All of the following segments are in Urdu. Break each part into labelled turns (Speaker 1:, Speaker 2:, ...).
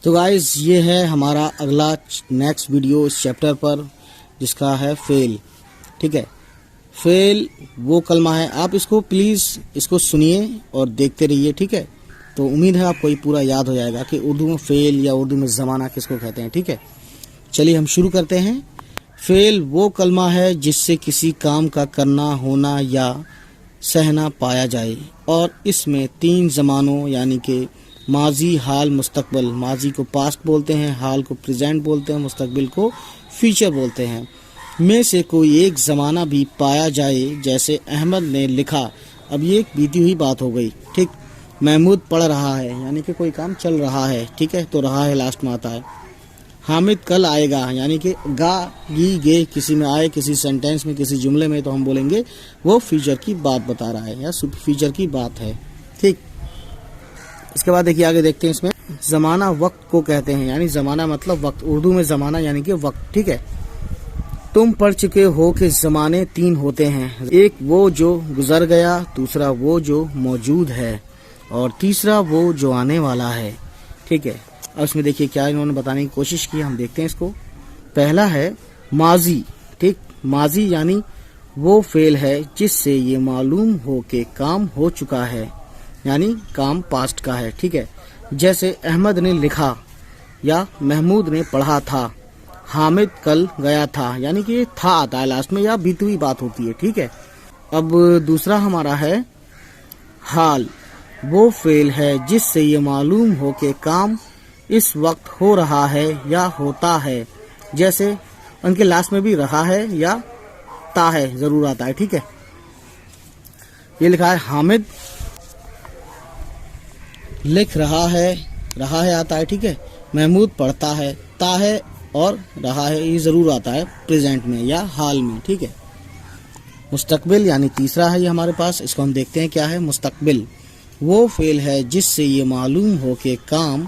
Speaker 1: تو گائز یہ ہے ہمارا اگلا نیکسٹ ویڈیو اس چیپٹر پر جس کا ہے فیل. ٹھیک ہے، فیل وہ کلمہ ہے. آپ اس کو پلیز اس کو سنیے اور دیکھتے رہیے. ٹھیک ہے، تو امید ہے آپ کو یہ پورا یاد ہو جائے گا کہ اردو میں فیل یا اردو میں زمانہ کس کو کہتے ہیں. ٹھیک ہے، چلیے ہم شروع کرتے ہیں. فیل وہ کلمہ ہے جس سے کسی کام کا کرنا، ہونا یا سہنا پایا جائے، اور اس میں 3 زمانوں یعنی کہ ماضی، حال، مستقبل. ماضی کو پاسٹ بولتے ہیں، حال کو پریزنٹ بولتے ہیں، مستقبل کو فیوچر بولتے ہیں. میں سے کوئی ایک زمانہ بھی پایا جائے، جیسے احمد نے لکھا. اب یہ ایک بیتی ہوئی بات ہو گئی. ٹھیک، محمود پڑھ رہا ہے یعنی کہ کوئی کام چل رہا ہے. ٹھیک ہے، تو رہا ہے لاسٹ میں آتا ہے. حامد کل آئے گا یعنی کہ گا، گی، گے کسی میں آئے، کسی سینٹینس میں، کسی جملے میں، تو ہم بولیں گے وہ فیوچر کی بات بتا رہا ہے یا فیوچر کی بات ہے. ٹھیک، اس کے بعد دیکھیے آگے دیکھتے ہیں. اس میں زمانہ وقت کو کہتے ہیں، یعنی زمانہ مطلب وقت. اردو میں زمانہ یعنی کہ وقت. ٹھیک ہے، تم پڑھ چکے ہو کہ زمانے 3 ہوتے ہیں. ایک وہ جو گزر گیا، دوسرا وہ جو موجود ہے، اور تیسرا وہ جو آنے والا ہے. ٹھیک ہے، اور اس میں دیکھیے کیا انہوں نے بتانے کی کوشش کی. ہم دیکھتے ہیں اس کو. پہلا ہے ماضی. ٹھیک، ماضی یعنی وہ فعل ہے جس سے یہ معلوم ہو کہ کام ہو چکا ہے، یعنی کام پاسٹ کا ہے. ٹھیک ہے، جیسے احمد نے لکھا یا محمود نے پڑھا تھا. حامد کل گیا تھا، یعنی کہ تھا آتا ہے لاسٹ میں یا بیتی ہوئی بات ہوتی ہے. ٹھیک ہے، اب دوسرا ہمارا ہے حال. وہ فعل ہے جس سے یہ معلوم ہو کہ کام اس وقت ہو رہا ہے یا ہوتا ہے، جیسے ان کے لاسٹ میں بھی رہا ہے یا تا ہے ضرور آتا ہے. ٹھیک ہے، یہ لکھا ہے حامد لکھ رہا ہے آتا ہے. ٹھیک ہے، محمود پڑھتا ہے، تا ہے اور رہا ہے یہ ضرور آتا ہے پریزنٹ میں یا حال میں. ٹھیک ہے، مستقبل یعنی تیسرا ہے یہ ہمارے پاس. اس کو ہم دیکھتے ہیں کیا ہے. مستقبل وہ فعل ہے جس سے یہ معلوم ہو کہ کام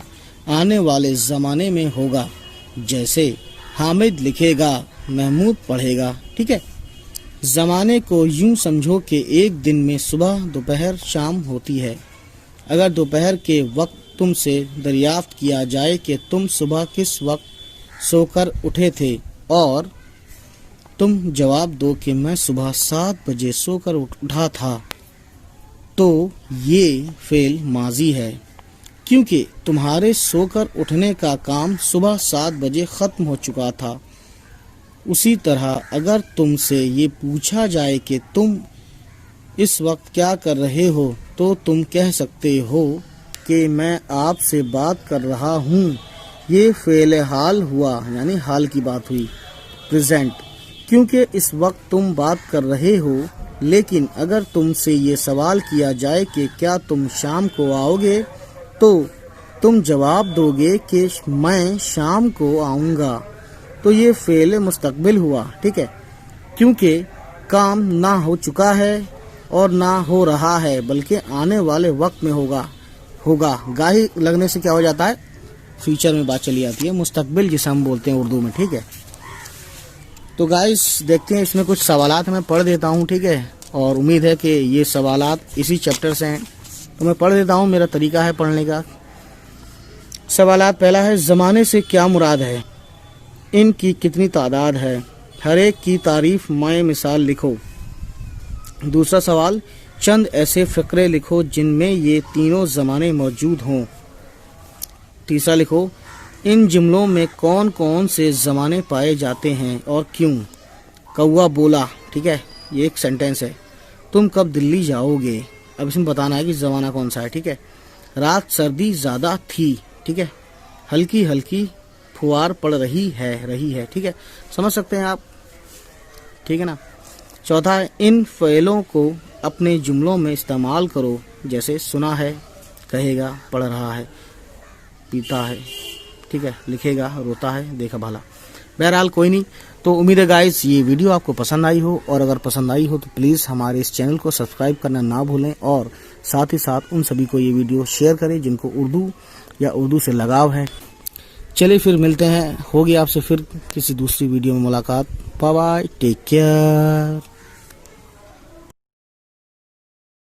Speaker 1: آنے والے زمانے میں ہوگا، جیسے حامد لکھے گا، محمود پڑھے گا. ٹھیک ہے، زمانے کو یوں سمجھو کہ ایک دن میں صبح، دوپہر، شام ہوتی ہے. اگر دوپہر کے وقت تم سے دریافت کیا جائے کہ تم صبح کس وقت سو کر اٹھے تھے، اور تم جواب دو کہ میں صبح 7 بجے سو کر اٹھا تھا، تو یہ فعل ماضی ہے، کیونکہ تمہارے سو کر اٹھنے کا کام صبح 7 بجے ختم ہو چکا تھا. اسی طرح اگر تم سے یہ پوچھا جائے کہ تم اس وقت کیا کر رہے ہو، تو تم کہہ سکتے ہو کہ میں آپ سے بات کر رہا ہوں. یہ فعل حال ہوا، یعنی حال کی بات ہوئی پریزنٹ، کیونکہ اس وقت تم بات کر رہے ہو. لیکن اگر تم سے یہ سوال کیا جائے کہ کیا تم شام کو آؤ گے، تو تم جواب دو گے کہ میں شام کو آؤں گا، تو یہ فعل مستقبل ہوا. ٹھیک ہے، کیونکہ کام نہ ہو چکا ہے اور نہ ہو رہا ہے، بلکہ آنے والے وقت میں ہوگا. گاہی لگنے سے کیا ہو جاتا ہے، فیوچر میں بات چلی جاتی ہے. مستقبل جسے ہم بولتے ہیں اردو میں. ٹھیک ہے، تو گائز دیکھتے ہیں اس میں کچھ سوالات میں پڑھ دیتا ہوں. ٹھیک ہے، اور امید ہے کہ یہ سوالات اسی چیپٹر سے ہیں، تو میں پڑھ دیتا ہوں. میرا طریقہ ہے پڑھنے کا. سوالات. پہلا ہے زمانے سے کیا مراد ہے، ان کی کتنی تعداد ہے، ہر ایک کی تعریف مائع مثال لکھو. دوسرا سوال، چند ایسے فقرے لکھو جن میں یہ تینوں زمانے موجود ہوں. تیسرا لکھو، ان جملوں میں کون کون سے زمانے پائے جاتے ہیں اور کیوں. کوا بولا. ٹھیک ہے، یہ ایک سینٹینس ہے. تم کب دلی جاؤ گے. اب اس میں بتانا ہے کہ زمانہ کون سا ہے. ٹھیک ہے، رات سردی زیادہ تھی. ٹھیک ہے، ہلکی ہلکی پھوار پڑ رہی ہے. ٹھیک ہے، سمجھ سکتے ہیں آپ. ٹھیک ہے نا. چوتھا ہے، ان فعلوں کو اپنے جملوں میں استعمال کرو، جیسے سنا ہے، کہے گا، پڑھ رہا ہے، پیتا ہے. ٹھیک ہے، لکھے گا، روتا ہے، دیکھا بھالا. بہرحال کوئی نہیں. تو امید ہے گائز یہ ویڈیو آپ کو پسند آئی ہو، اور اگر پسند آئی ہو تو پلیز ہمارے اس چینل کو سبسکرائب کرنا نہ بھولیں، اور ساتھ ہی ساتھ ان سبھی کو یہ ویڈیو شیئر کریں جن کو اردو یا اردو سے لگاؤ ہے. چلیے پھر ملتے ہیں. ہوگی آپ سے پھر کسی دوسری ویڈیو میں ملاقات. Bye bye, take care.